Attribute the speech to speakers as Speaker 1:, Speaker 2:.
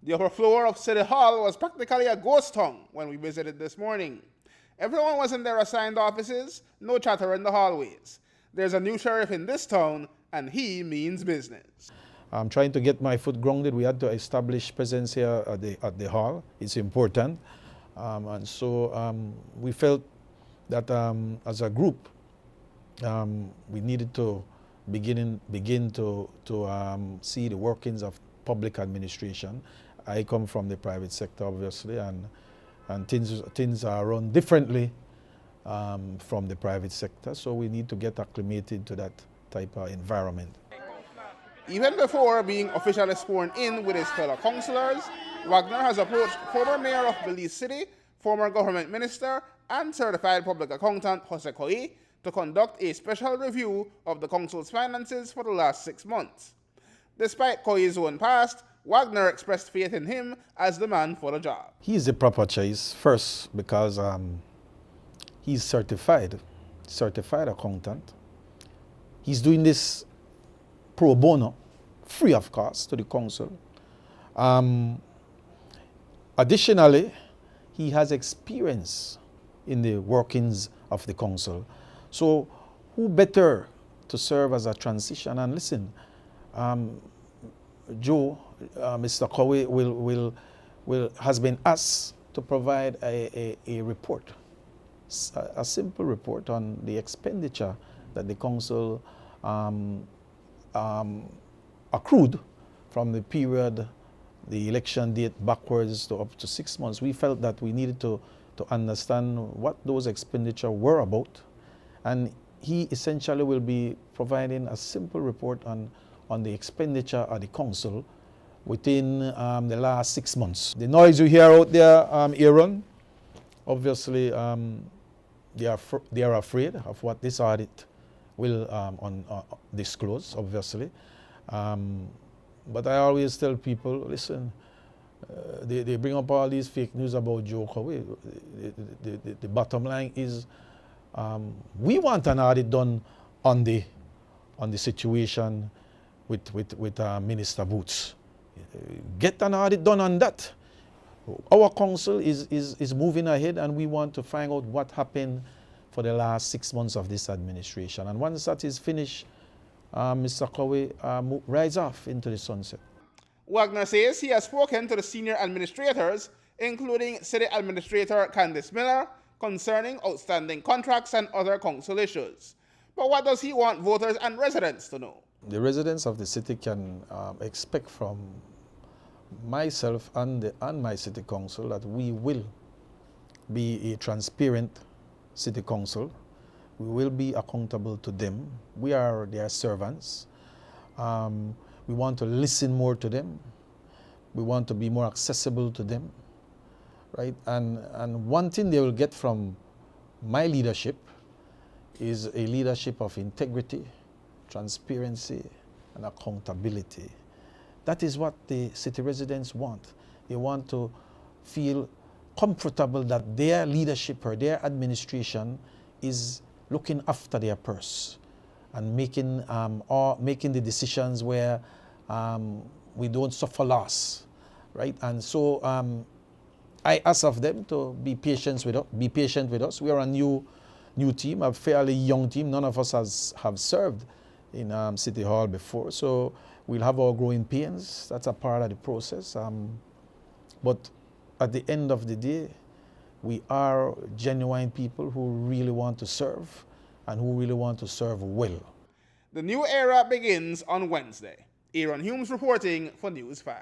Speaker 1: The upper floor of City Hall was practically a ghost town when we visited this morning. Everyone was in their assigned offices, no chatter in the hallways. There's a new sheriff in this town, and he means business.
Speaker 2: I'm trying to get my foot grounded. We had to establish presence here at the hall. It's important. And so we felt that as a group, we needed to begin to see the workings of public administration. I come from the private sector, obviously, and things are run differently from the private sector. So we need to get acclimated to that type of environment.
Speaker 1: Even before being officially sworn in with his fellow councilors, Wagner has approached former mayor of Belize City, former government minister, and certified public accountant Jose Koi to conduct a special review of the council's finances for the last 6 months. Despite Koi's own past, Wagner expressed faith in him as the man for the job.
Speaker 2: He's the proper choice, first because he's certified accountant. He's doing this pro bono, free of cost to the council. Additionally, he has experience in the workings of the council. So who better to serve as a transition? And listen, Mr. Cowie has been asked to provide a report, a simple report on the expenditure that the council accrued from the period, the election date backwards to up to 6 months. We felt that we needed to understand what those expenditures were about, and he essentially will be providing a simple report on the expenditure of the council within the last 6 months. The noise you hear out there, Aaron, obviously they are afraid of what this audit will disclose, obviously. But I always tell people, listen, they bring up all these fake news about Joe Cowie. The bottom line is we want an audit done on the situation with Minister Boots. Get an audit done on that. Our council is moving ahead, and we want to find out what happened for the last 6 months of this administration. And once that is finished, Mr. Cowie rides off into the sunset.
Speaker 1: Wagner says he has spoken to the senior administrators, including City Administrator Candice Miller, concerning outstanding contracts and other council issues. But what does he want voters and residents to know?
Speaker 2: The residents of the city can expect from myself and my city council that we will be a transparent city council. We will be accountable to them. We are their servants. We want to listen more to them. We want to be more accessible to them, right? And one thing they will get from my leadership is a leadership of integrity, transparency, and accountability. That is what the city residents want. They want to feel comfortable that their leadership or their administration is looking after their purse and making the decisions where we don't suffer loss, right? And so I ask of them to be patient with us. We are a new team, a fairly young team. None of us have served in City Hall before, so we'll have our growing pains. That's a part of the process. But at the end of the day, we are genuine people who really want to serve and who really want to serve well.
Speaker 1: The new era begins on Wednesday. Aaron Humes reporting for News 5.